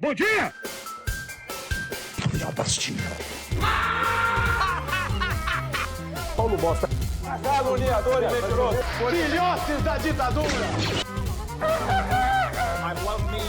Bom dia! Paulo Bosta. Caluniador e mentiroso. Filhotes da ditadura. I love me.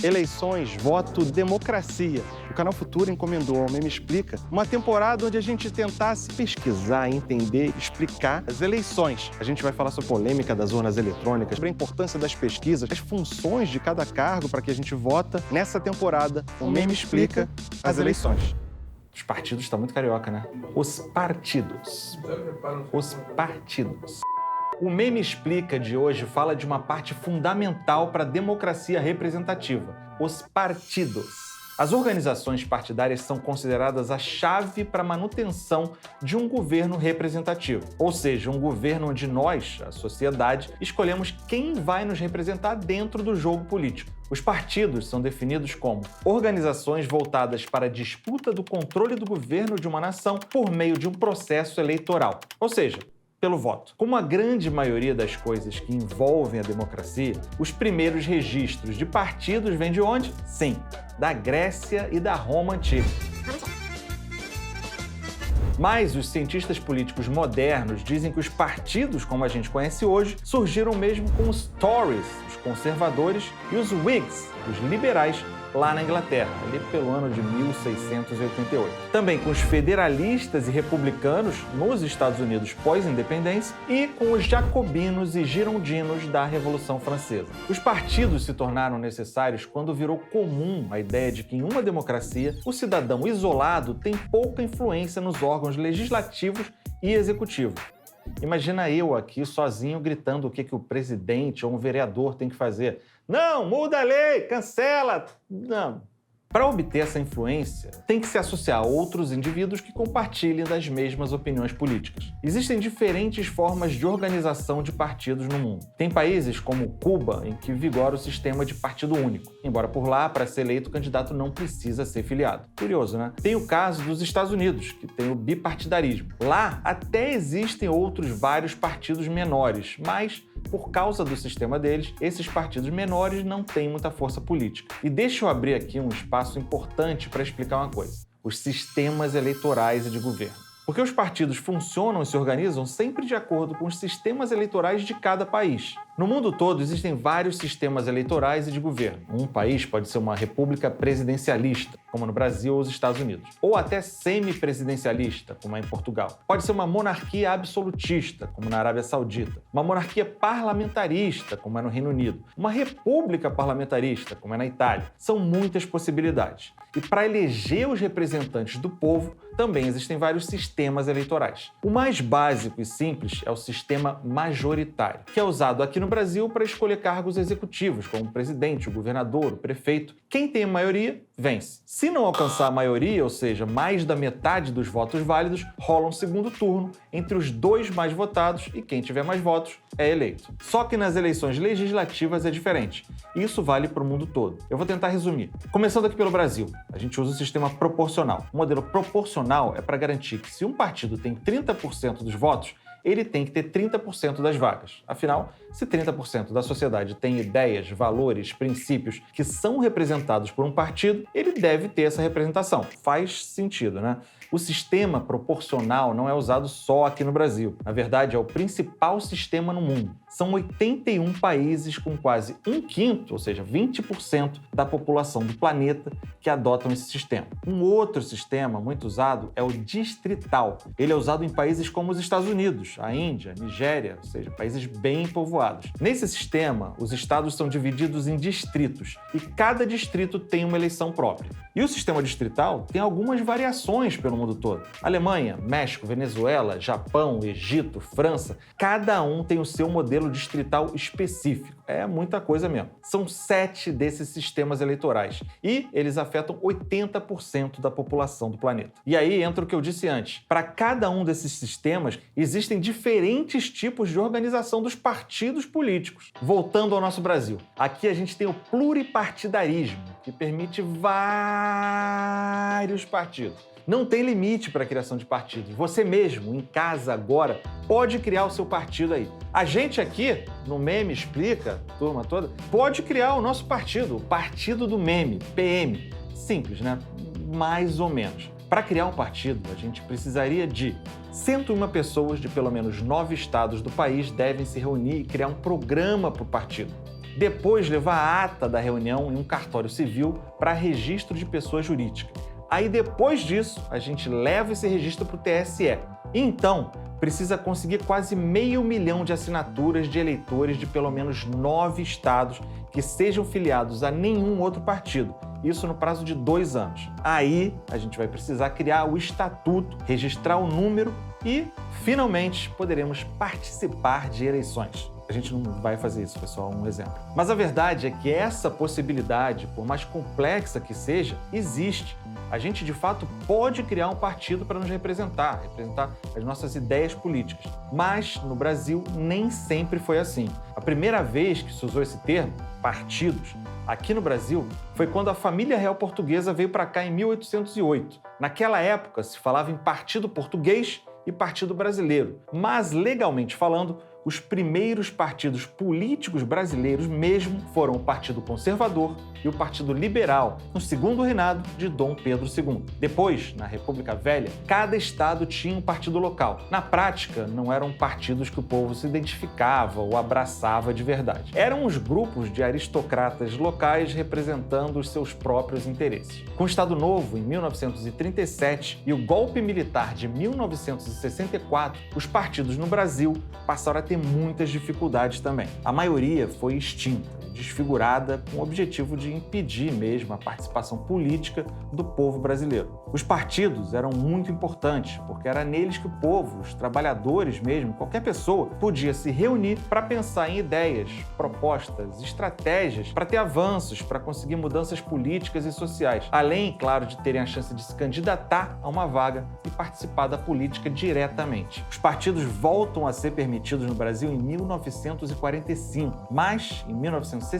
Eleições, voto, democracia. O Canal Futuro encomendou ao Meme Explica uma temporada onde a gente tentasse pesquisar, entender, explicar as eleições. A gente vai falar sobre a polêmica das urnas eletrônicas, sobre a importância das pesquisas, as funções de cada cargo para que a gente vota. Nessa temporada, o Meme Explica as eleições. Os partidos estão muito carioca, né? Os partidos. Os partidos. O Meme Explica de hoje fala de uma parte fundamental para a democracia representativa: os partidos. As organizações partidárias são consideradas a chave para a manutenção de um governo representativo, ou seja, um governo onde nós, a sociedade, escolhemos quem vai nos representar dentro do jogo político. Os partidos são definidos como organizações voltadas para a disputa do controle do governo de uma nação por meio de um processo eleitoral, ou seja, pelo voto. Como a grande maioria das coisas que envolvem a democracia, os primeiros registros de partidos vêm de onde? Sim, da Grécia e da Roma antiga. Mas os cientistas políticos modernos dizem que os partidos, como a gente conhece hoje, surgiram mesmo com os Tories, os conservadores, e os Whigs, os liberais, lá na Inglaterra, ali pelo ano de 1688. Também com os federalistas e republicanos nos Estados Unidos pós-independência e com os jacobinos e girondinos da Revolução Francesa. Os partidos se tornaram necessários quando virou comum a ideia de que em uma democracia o cidadão isolado tem pouca influência nos órgãos legislativos e executivos. Imagina eu aqui sozinho gritando o que o presidente ou um vereador tem que fazer. Não, muda a lei, cancela. Não. Para obter essa influência, tem que se associar a outros indivíduos que compartilhem das mesmas opiniões políticas. Existem diferentes formas de organização de partidos no mundo. Tem países como Cuba, em que vigora o sistema de partido único. Embora por lá, para ser eleito, o candidato não precisa ser filiado. Curioso, né? Tem o caso dos Estados Unidos, que tem o bipartidarismo. Lá até existem outros vários partidos menores, mas por causa do sistema deles, esses partidos menores não têm muita força política. E deixa eu abrir aqui um espaço importante para explicar uma coisa: os sistemas eleitorais e de governo. Porque os partidos funcionam e se organizam sempre de acordo com os sistemas eleitorais de cada país. No mundo todo, existem vários sistemas eleitorais e de governo. Um país pode ser uma república presidencialista, como no Brasil ou os Estados Unidos, ou até semipresidencialista, como é em Portugal. Pode ser uma monarquia absolutista, como na Arábia Saudita, uma monarquia parlamentarista, como é no Reino Unido, uma república parlamentarista, como é na Itália. São muitas possibilidades. E para eleger os representantes do povo, também existem vários sistemas eleitorais. O mais básico e simples é o sistema majoritário, que é usado aqui no Brasil para escolher cargos executivos, como o presidente, o governador, o prefeito. Quem tem a maioria, vence. Se não alcançar a maioria, ou seja, mais da metade dos votos válidos, rola um segundo turno entre os dois mais votados e quem tiver mais votos é eleito. Só que nas eleições legislativas é diferente. E isso vale para o mundo todo. Eu vou tentar resumir. Começando aqui pelo Brasil, a gente usa o sistema proporcional. O modelo proporcional é para garantir que se um partido tem 30% dos votos, ele tem que ter 30% das vagas. Afinal, se 30% da sociedade tem ideias, valores, princípios que são representados por um partido, ele deve ter essa representação. Faz sentido, né? O sistema proporcional não é usado só aqui no Brasil. Na verdade, é o principal sistema no mundo. São 81 países com quase 1/5, ou seja, 20% da população do planeta que adotam esse sistema. Um outro sistema muito usado é o distrital. Ele é usado em países como os Estados Unidos, a Índia, a Nigéria, ou seja, países bem povoados. Nesse sistema, os estados são divididos em distritos e cada distrito tem uma eleição própria. E o sistema distrital tem algumas variações pelo mundo todo. Alemanha, México, Venezuela, Japão, Egito, França, cada um tem o seu modelo distrital específico. É muita coisa mesmo. São 7 desses sistemas eleitorais e eles afetam 80% da população do planeta. E aí entra o que eu disse antes. Para cada um desses sistemas, existem diferentes tipos de organização dos partidos políticos. Voltando ao nosso Brasil, aqui a gente tem o pluripartidarismo, que permite vários partidos. Não tem limite para a criação de partidos. Você mesmo, em casa agora, pode criar o seu partido aí. A gente aqui, no Meme Explica, turma toda, pode criar o nosso partido, o Partido do Meme, PM. Simples, né? Mais ou menos. Para criar um partido, a gente precisaria de 101 pessoas de pelo menos 9 estados do país devem se reunir e criar um programa para o partido. Depois, levar a ata da reunião em um cartório civil para registro de pessoa jurídica. Aí, depois disso, a gente leva esse registro para o TSE. E então, precisa conseguir quase 500 mil de assinaturas de eleitores de pelo menos 9 estados que sejam filiados a nenhum outro partido. Isso no prazo de 2 anos. Aí, a gente vai precisar criar o estatuto, registrar o número e, finalmente, poderemos participar de eleições. A gente não vai fazer isso, foi só um exemplo. Mas a verdade é que essa possibilidade, por mais complexa que seja, existe. A gente, de fato, pode criar um partido para nos representar as nossas ideias políticas. Mas, no Brasil, nem sempre foi assim. A primeira vez que se usou esse termo, partidos, aqui no Brasil, foi quando a família real portuguesa veio para cá em 1808. Naquela época, se falava em partido português e partido brasileiro. Mas, legalmente falando, os primeiros partidos políticos brasileiros mesmo foram o Partido Conservador e o Partido Liberal, no segundo reinado de Dom Pedro II. Depois, na República Velha, cada estado tinha um partido local. Na prática, não eram partidos que o povo se identificava ou abraçava de verdade. Eram os grupos de aristocratas locais representando os seus próprios interesses. Com o Estado Novo, em 1937, e o golpe militar de 1964, os partidos no Brasil passaram a ter muitas dificuldades também. A maioria foi extinta, desfigurada, com o objetivo de impedir mesmo a participação política do povo brasileiro. Os partidos eram muito importantes, porque era neles que o povo, os trabalhadores mesmo, qualquer pessoa, podia se reunir para pensar em ideias, propostas, estratégias, para ter avanços, para conseguir mudanças políticas e sociais, além, claro, de terem a chance de se candidatar a uma vaga e participar da política diretamente. Os partidos voltam a ser permitidos no Brasil em 1945, mas em 1965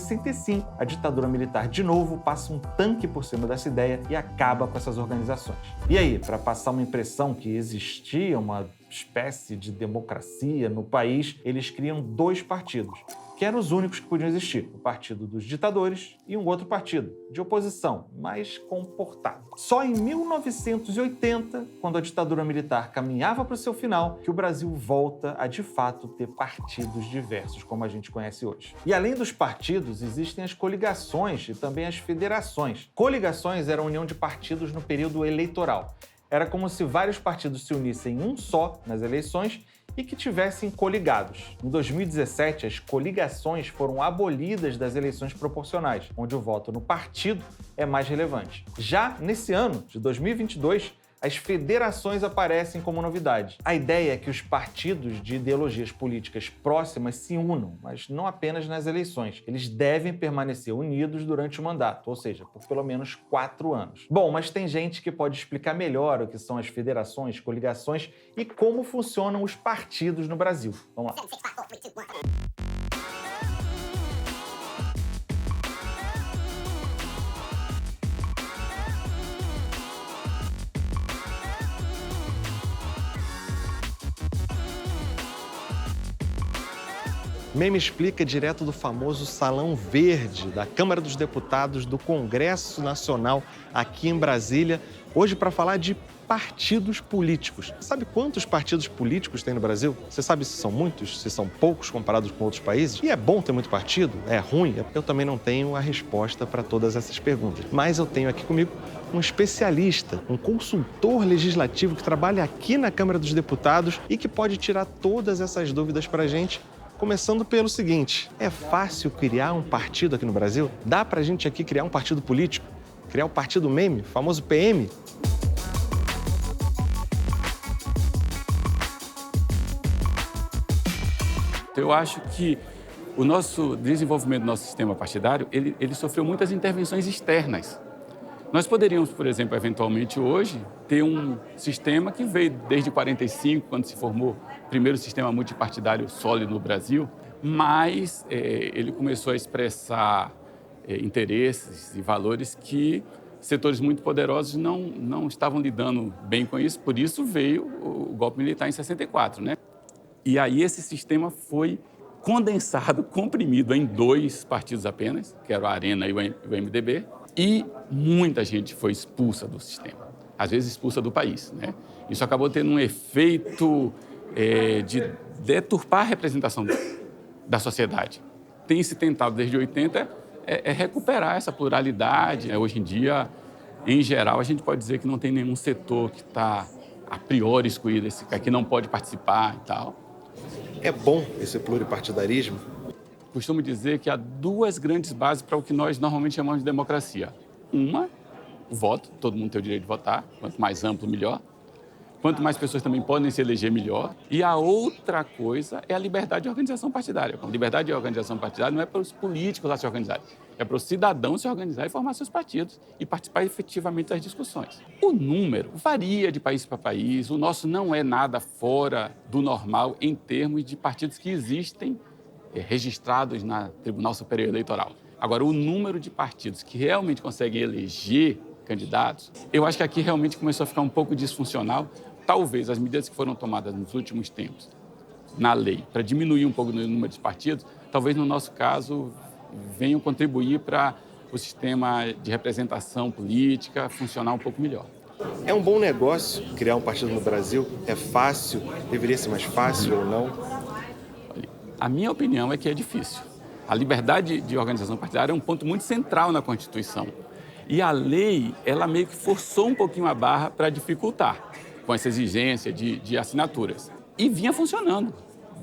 a ditadura militar de novo passa um tanque por cima dessa ideia e acaba com essas organizações. E aí, para passar uma impressão que existia uma espécie de democracia no país, eles criam 2 partidos, que eram os únicos que podiam existir: o Partido dos Ditadores e um outro partido, de oposição, mais comportado. Só em 1980, quando a ditadura militar caminhava para o seu final, que o Brasil volta a, de fato, ter partidos diversos, como a gente conhece hoje. E além dos partidos, existem as coligações e também as federações. Coligações era a união de partidos no período eleitoral. Era como se vários partidos se unissem em um só nas eleições e que tivessem coligados. Em 2017, as coligações foram abolidas das eleições proporcionais, onde o voto no partido é mais relevante. Já nesse ano, de 2022, as federações aparecem como novidade. A ideia é que os partidos de ideologias políticas próximas se unam, mas não apenas nas eleições. Eles devem permanecer unidos durante o mandato, ou seja, por pelo menos 4 anos. Bom, mas tem gente que pode explicar melhor o que são as federações, coligações e como funcionam os partidos no Brasil. Vamos lá. Meme Explica direto do famoso Salão Verde da Câmara dos Deputados do Congresso Nacional aqui em Brasília, hoje para falar de partidos políticos. Sabe quantos partidos políticos tem no Brasil? Você sabe se são muitos, se são poucos comparados com outros países? E é bom ter muito partido? É ruim? Eu também não tenho a resposta para todas essas perguntas. Mas eu tenho aqui comigo um especialista, um consultor legislativo que trabalha aqui na Câmara dos Deputados e que pode tirar todas essas dúvidas para a gente. Começando pelo seguinte: é fácil criar um partido aqui no Brasil? Dá pra gente aqui criar um partido político? Criar o partido meme, famoso PM? Eu acho que o nosso desenvolvimento do nosso sistema partidário, ele sofreu muitas intervenções externas. Nós poderíamos, por exemplo, eventualmente hoje, ter um sistema que veio desde 45, quando se formou o primeiro sistema multipartidário sólido no Brasil, mas ele começou a expressar interesses e valores que setores muito poderosos não estavam lidando bem com isso, por isso veio o golpe militar em 64, né? E aí esse sistema foi condensado, comprimido em 2 partidos apenas, que era o Arena e o MDB, e muita gente foi expulsa do sistema, às vezes expulsa do país, né? Isso acabou tendo um efeito de deturpar a representação da sociedade. Tem se tentado desde 80 recuperar essa pluralidade. Hoje em dia, em geral, a gente pode dizer que não tem nenhum setor que está a priori excluído, que não pode participar e tal. É bom esse pluripartidarismo? Costumo dizer que há 2 grandes bases para o que nós normalmente chamamos de democracia. Uma, o voto, todo mundo tem o direito de votar, quanto mais amplo, melhor. Quanto mais pessoas também podem se eleger, melhor. E a outra coisa é a liberdade de organização partidária. A liberdade de organização partidária não é para os políticos lá se organizarem, é para o cidadão se organizar e formar seus partidos e participar efetivamente das discussões. O número varia de país para país, o nosso não é nada fora do normal em termos de partidos que existem registrados na Tribunal Superior Eleitoral. Agora, o número de partidos que realmente conseguem eleger candidatos, eu acho que aqui realmente começou a ficar um pouco disfuncional. Talvez as medidas que foram tomadas nos últimos tempos na lei para diminuir um pouco o número de partidos, talvez no nosso caso venham contribuir para o sistema de representação política funcionar um pouco melhor. É um bom negócio criar um partido no Brasil? É fácil? Deveria ser mais fácil ou não? A minha opinião é que é difícil. A liberdade de organização partidária é um ponto muito central na Constituição. E a lei, ela meio que forçou um pouquinho a barra para dificultar com essa exigência de assinaturas. E vinha funcionando.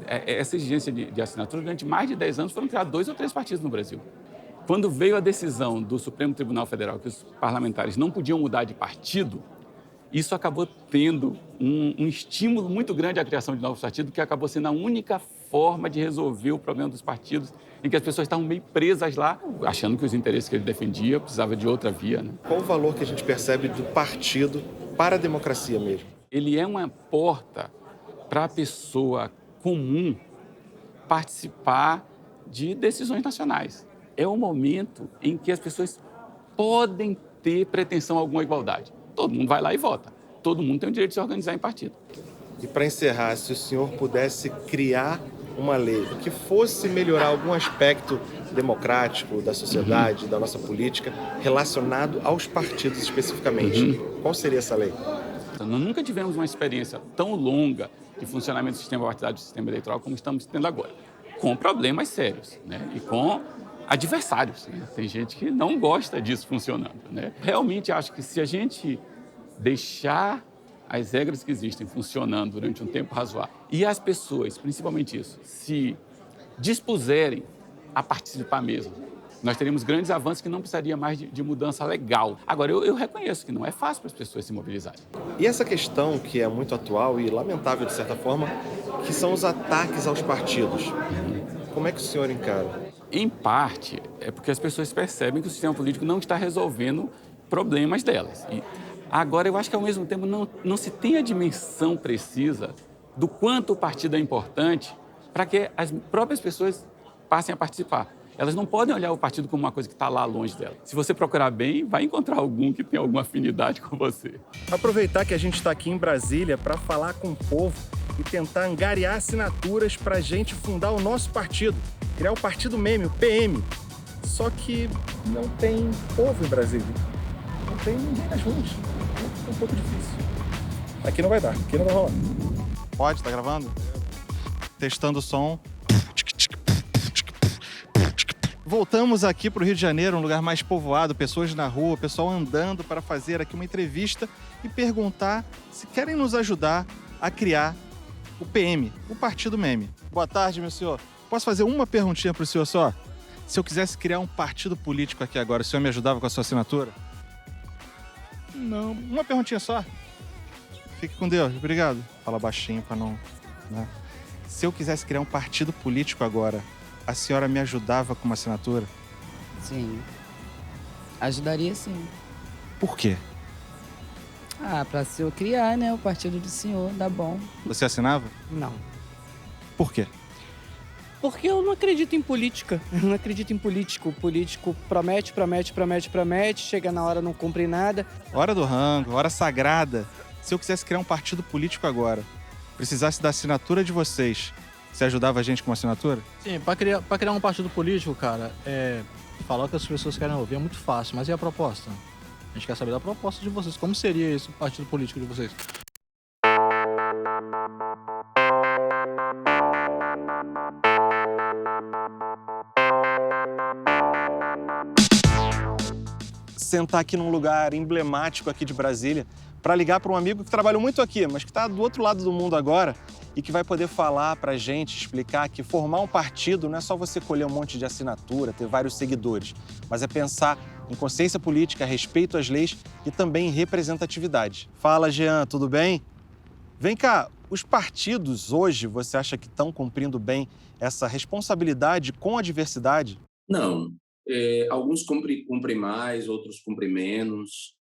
Essa exigência de assinatura, durante mais de 10 anos, foram criados 2 ou 3 partidos no Brasil. Quando veio a decisão do Supremo Tribunal Federal que os parlamentares não podiam mudar de partido, isso acabou tendo um estímulo muito grande à criação de novos partidos, que acabou sendo a única forma de resolver o problema dos partidos, em que as pessoas estavam meio presas lá, achando que os interesses que ele defendia precisavam de outra via, né? Qual o valor que a gente percebe do partido para a democracia mesmo? Ele é uma porta para a pessoa comum participar de decisões nacionais. É o momento em que as pessoas podem ter pretensão a alguma igualdade. Todo mundo vai lá e vota. Todo mundo tem o direito de se organizar em partido. E para encerrar, se o senhor pudesse criar uma lei que fosse melhorar algum aspecto democrático da sociedade, da nossa política, relacionado aos partidos especificamente, qual seria essa lei? Nós nunca tivemos uma experiência tão longa de funcionamento do sistema partidário e do sistema eleitoral como estamos tendo agora, com problemas sérios, né? E com adversários, né? Tem gente que não gosta disso funcionando, né? Realmente acho que se a gente deixar as regras que existem funcionando durante um tempo razoável e as pessoas, principalmente isso, se dispuserem a participar mesmo, nós teríamos grandes avanços que não precisaria mais de mudança legal. Agora, eu reconheço que não é fácil para as pessoas se mobilizarem. E essa questão que é muito atual e lamentável, de certa forma, que são os ataques aos partidos. Como é que o senhor encara? Em parte, é porque as pessoas percebem que o sistema político não está resolvendo problemas delas. E agora, eu acho que, ao mesmo tempo, não se tem a dimensão precisa do quanto o partido é importante para que as próprias pessoas passem a participar. Elas não podem olhar o partido como uma coisa que está lá longe dela. Se você procurar bem, vai encontrar algum que tem alguma afinidade com você. Aproveitar que a gente está aqui em Brasília para falar com o povo e tentar angariar assinaturas para a gente fundar o nosso partido, criar o Partido Meme, o PM. Só que não tem povo em Brasília. Não tem ninguém nas ruas. É um pouco difícil. Aqui não vai dar, aqui não vai rolar. Pode, tá gravando? Testando o som. Voltamos aqui para o Rio de Janeiro, um lugar mais povoado, pessoas na rua, pessoal andando para fazer aqui uma entrevista e perguntar se querem nos ajudar a criar o PM, o Partido Meme. Boa tarde, meu senhor. Posso fazer uma perguntinha para o senhor só? Se eu quisesse criar um partido político aqui agora, o senhor me ajudava com a sua assinatura? Não, uma perguntinha só. Fique com Deus, obrigado. Fala baixinho para não... né? Se eu quisesse criar um partido político agora, a senhora me ajudava com uma assinatura? Sim. Ajudaria, sim. Por quê? Pra se eu criar, né, o partido do senhor, dá bom. Você assinava? Não. Por quê? Porque eu não acredito em política. Eu não acredito em político. O político promete, chega na hora não cumpre nada. Hora do rango, hora sagrada. Se eu quisesse criar um partido político agora, precisasse da assinatura de vocês, você ajudava a gente com uma assinatura? Sim, pra criar um partido político, cara, falar o que as pessoas querem ouvir é muito fácil, mas e a proposta? A gente quer saber da proposta de vocês. Como seria esse partido político de vocês? Sentar aqui num lugar emblemático aqui de Brasília para ligar para um amigo que trabalhou muito aqui, mas que está do outro lado do mundo agora e que vai poder falar para a gente, explicar que formar um partido não é só você colher um monte de assinatura, ter vários seguidores, mas é pensar em consciência política, respeito às leis e também em representatividade. Fala, Jean, tudo bem? Vem cá, os partidos hoje, você acha que estão cumprindo bem essa responsabilidade com a diversidade? Não. Alguns cumprem mais, outros cumprem menos.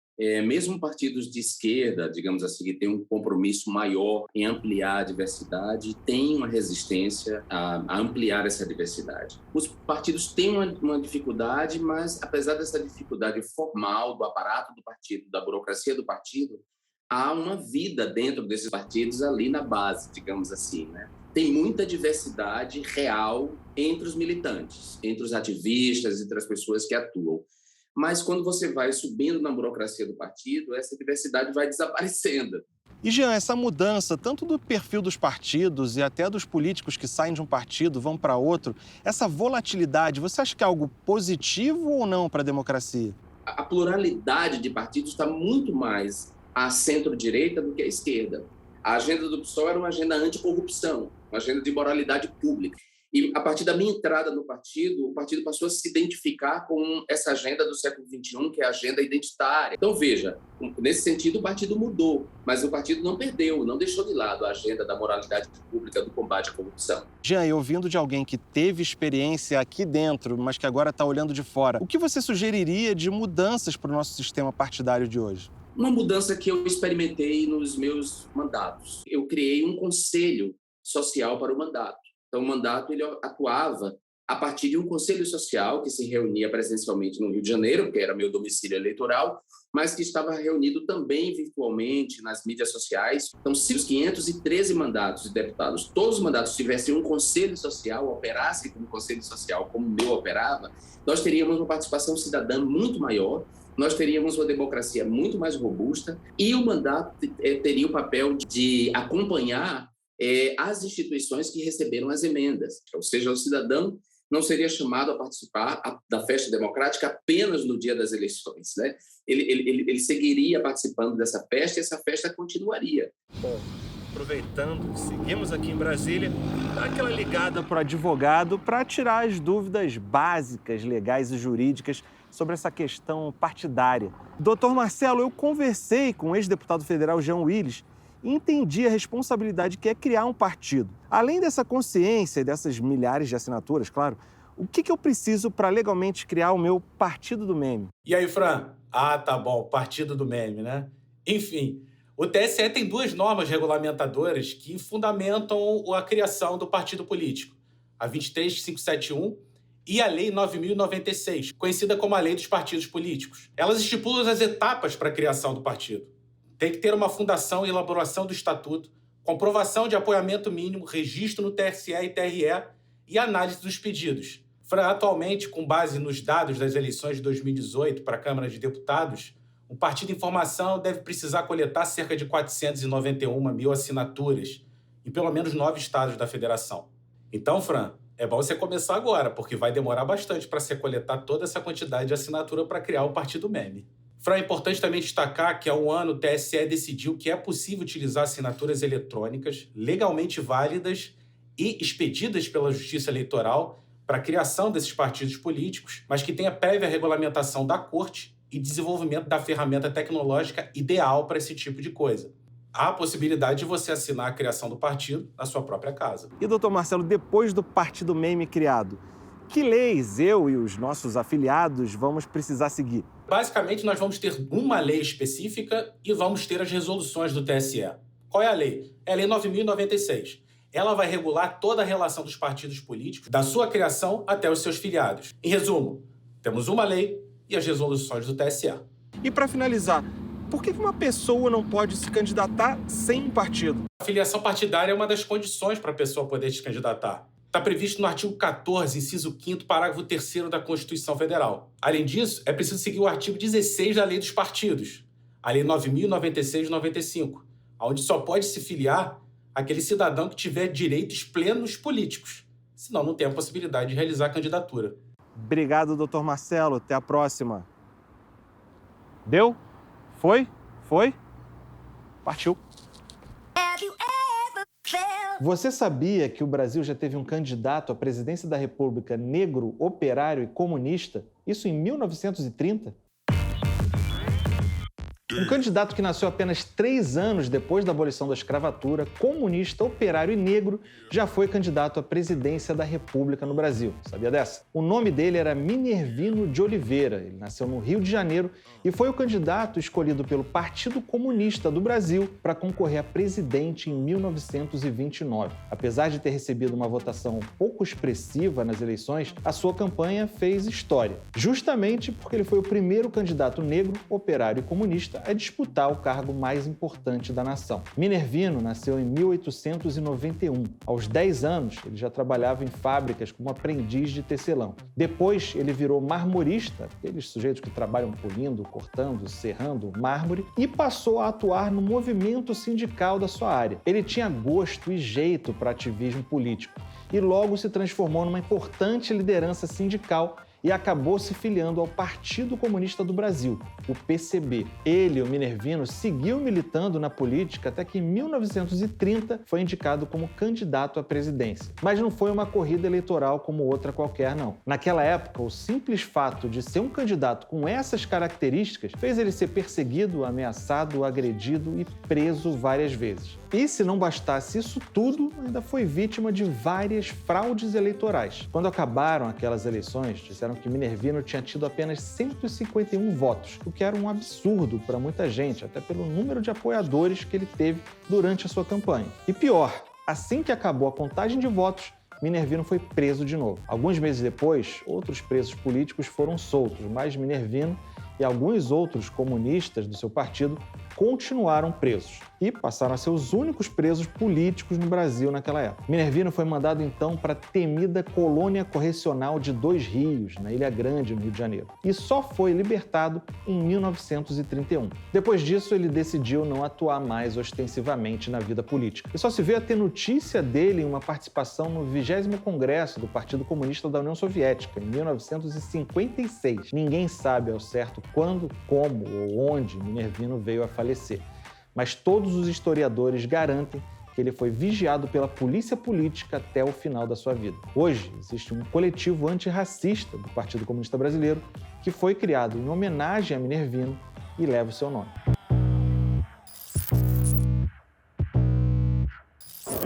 Mesmo partidos de esquerda, digamos assim, que têm um compromisso maior em ampliar a diversidade, têm uma resistência a ampliar essa diversidade. Os partidos têm uma dificuldade, mas apesar dessa dificuldade formal do aparato do partido, da burocracia do partido, há uma vida dentro desses partidos ali na base, digamos assim, né? Tem muita diversidade real entre os militantes, entre os ativistas, entre as pessoas que atuam. Mas quando você vai subindo na burocracia do partido, essa diversidade vai desaparecendo. E, Jean, essa mudança, tanto do perfil dos partidos e até dos políticos que saem de um partido, vão para outro, essa volatilidade, você acha que é algo positivo ou não para a democracia? A pluralidade de partidos está muito mais à centro-direita do que à esquerda. A agenda do PSOL era uma agenda anticorrupção, uma agenda de moralidade pública. E, a partir da minha entrada no partido, o partido passou a se identificar com essa agenda do século XXI, que é a agenda identitária. Então, veja, nesse sentido, o partido mudou, mas o partido não perdeu, não deixou de lado a agenda da moralidade pública, do combate à corrupção. Jean, e ouvindo de alguém que teve experiência aqui dentro, mas que agora está olhando de fora, o que você sugeriria de mudanças para o nosso sistema partidário de hoje? Uma mudança que eu experimentei nos meus mandatos. Eu criei um conselho social para o mandato. Então, o mandato ele atuava a partir de um conselho social que se reunia presencialmente no Rio de Janeiro, que era meu domicílio eleitoral, mas que estava reunido também virtualmente nas mídias sociais. Então, se os 513 mandatos de deputados, todos os mandatos tivessem um conselho social, operassem como conselho social, como o meu operava, nós teríamos uma participação cidadã muito maior, nós teríamos uma democracia muito mais robusta e o mandato teria o papel de acompanhar as instituições que receberam as emendas. Ou seja, o cidadão não seria chamado a participar da festa democrática apenas no dia das eleições, né? Ele seguiria participando dessa festa e essa festa continuaria. Bom, aproveitando que seguimos aqui em Brasília, dá aquela ligada para o advogado para tirar as dúvidas básicas, legais e jurídicas sobre essa questão partidária. Doutor Marcelo, eu conversei com o ex-deputado federal Jean Willis e entendi a responsabilidade que é criar um partido. Além dessa consciência e dessas milhares de assinaturas, claro, o que eu preciso para legalmente criar o meu partido do meme? E aí, Fran? Ah, tá bom, partido do meme, né? Enfim, o TSE tem duas normas regulamentadoras que fundamentam a criação do partido político. A 23571 e a Lei 9.096, conhecida como a Lei dos Partidos Políticos. Elas estipulam as etapas para a criação do partido. Tem que ter uma fundação e elaboração do estatuto, comprovação de apoiamento mínimo, registro no TSE e TRE e análise dos pedidos. Atualmente, com base nos dados das eleições de 2018 para a Câmara de Deputados, o partido em formação deve precisar coletar cerca de 491 mil assinaturas em pelo menos 9 estados da federação. Então, Fran, é bom você começar agora, porque vai demorar bastante para você coletar toda essa quantidade de assinatura para criar o partido meme. Fran, é importante também destacar que há um ano o TSE decidiu que é possível utilizar assinaturas eletrônicas legalmente válidas e expedidas pela Justiça Eleitoral para a criação desses partidos políticos, mas que tenha prévia regulamentação da Corte e desenvolvimento da ferramenta tecnológica ideal para esse tipo de coisa. Há a possibilidade de você assinar a criação do partido na sua própria casa. E, doutor Marcelo, depois do partido meme criado, que leis eu e os nossos afiliados vamos precisar seguir? Basicamente, nós vamos ter uma lei específica e vamos ter as resoluções do TSE. Qual é a lei? É a Lei 9.096. ela vai regular toda a relação dos partidos políticos, da sua criação até os seus filiados. Em resumo, temos uma lei e as resoluções do TSE. E para finalizar, por que uma pessoa não pode se candidatar sem um partido? A filiação partidária é uma das condições para a pessoa poder se candidatar. Está previsto no artigo 14, inciso 5º, parágrafo 3º da Constituição Federal. Além disso, é preciso seguir o artigo 16 da Lei dos Partidos, a Lei 9.096 de 95, onde só pode se filiar aquele cidadão que tiver direitos plenos políticos, senão não tem a possibilidade de realizar a candidatura. Obrigado, doutor Marcelo. Até a próxima. Deu? Foi? Foi? Partiu. Você sabia que o Brasil já teve um candidato à presidência da República negro, operário e comunista? Isso em 1930? Um candidato que nasceu apenas 3 anos depois da abolição da escravatura, comunista, operário e negro, já foi candidato à presidência da República no Brasil. Sabia dessa? O nome dele era Minervino de Oliveira. Ele nasceu no Rio de Janeiro e foi o candidato escolhido pelo Partido Comunista do Brasil para concorrer a presidente em 1929. Apesar de ter recebido uma votação pouco expressiva nas eleições, a sua campanha fez história, justamente porque ele foi o primeiro candidato negro, operário e comunista a disputar o cargo mais importante da nação. Minervino nasceu em 1891. Aos 10 anos, ele já trabalhava em fábricas como aprendiz de tecelão. Depois, ele virou marmorista, aqueles sujeitos que trabalham polindo, cortando, serrando mármore, e passou a atuar no movimento sindical da sua área. Ele tinha gosto e jeito para ativismo político e logo se transformou numa importante liderança sindical e acabou se filiando ao Partido Comunista do Brasil, o PCB. Ele, o Minervino, seguiu militando na política até que em 1930 foi indicado como candidato à presidência. Mas não foi uma corrida eleitoral como outra qualquer, não. Naquela época, o simples fato de ser um candidato com essas características fez ele ser perseguido, ameaçado, agredido e preso várias vezes. E se não bastasse isso tudo, ainda foi vítima de várias fraudes eleitorais. Quando acabaram aquelas eleições, disseram que Minervino tinha tido apenas 151 votos, o que era um absurdo para muita gente, até pelo número de apoiadores que ele teve durante a sua campanha. E pior, assim que acabou a contagem de votos, Minervino foi preso de novo. Alguns meses depois, outros presos políticos foram soltos, mas Minervino e alguns outros comunistas do seu partido continuaram presos e passaram a ser os únicos presos políticos no Brasil naquela época. Minervino foi mandado então para a temida colônia correcional de Dois Rios, na Ilha Grande, no Rio de Janeiro, e só foi libertado em 1931. Depois disso, ele decidiu não atuar mais ostensivamente na vida política. E só se veio a ter notícia dele em uma participação no 20º Congresso do Partido Comunista da União Soviética, em 1956. Ninguém sabe ao certo quando, como ou onde Minervino veio a falecer, mas todos os historiadores garantem que ele foi vigiado pela polícia política até o final da sua vida. Hoje, existe um coletivo antirracista do Partido Comunista Brasileiro que foi criado em homenagem a Minervino e leva o seu nome.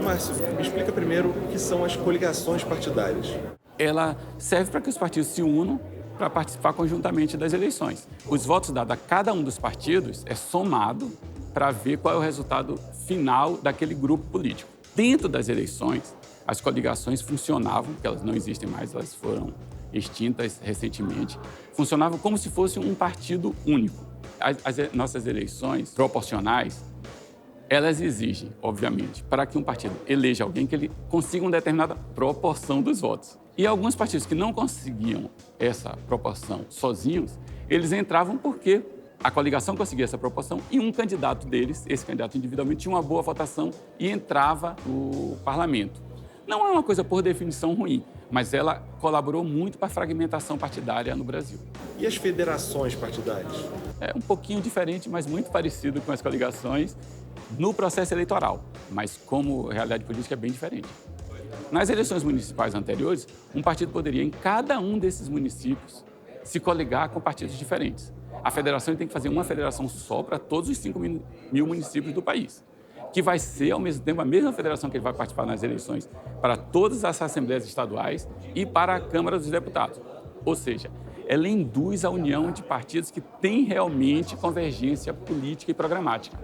Márcio, me explica primeiro o que são as coligações partidárias. Ela serve para que os partidos se unam para participar conjuntamente das eleições. Os votos dados a cada um dos partidos é somado para ver qual é o resultado final daquele grupo político. Dentro das eleições, as coligações funcionavam, porque elas não existem mais, elas foram extintas recentemente, funcionavam como se fosse um partido único. As nossas eleições proporcionais, elas exigem, obviamente, para que um partido eleja alguém que ele consiga uma determinada proporção dos votos. E alguns partidos que não conseguiam essa proporção sozinhos, eles entravam porque a coligação conseguia essa proporção e um candidato deles, esse candidato individualmente, tinha uma boa votação e entrava no parlamento. Não é uma coisa por definição ruim, mas ela colaborou muito para a fragmentação partidária no Brasil. E as federações partidárias? É um pouquinho diferente, mas muito parecido com as coligações no processo eleitoral, mas como realidade política é bem diferente. Nas eleições municipais anteriores, um partido poderia, em cada um desses municípios, se coligar com partidos diferentes. A federação tem que fazer uma federação só para todos os 5 mil municípios do país, que vai ser, ao mesmo tempo, a mesma federação que ele vai participar nas eleições para todas as assembleias estaduais e para a Câmara dos Deputados. Ou seja, ela induz a união de partidos que têm realmente convergência política e programática.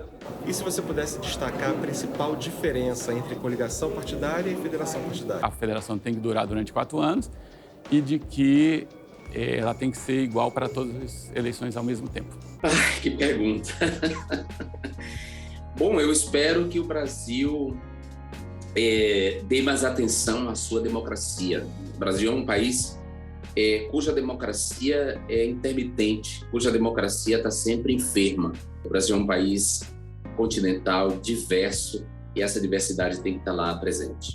E se você pudesse destacar a principal diferença entre coligação partidária e federação partidária? A federação tem que durar durante 4 anos e de que ela tem que ser igual para todas as eleições ao mesmo tempo. Que pergunta. Bom, eu espero que o Brasil dê mais atenção à sua democracia. O Brasil é um país cuja democracia é intermitente, cuja democracia está sempre enferma. O Brasil é um país continental, diverso, e essa diversidade tem que estar lá presente.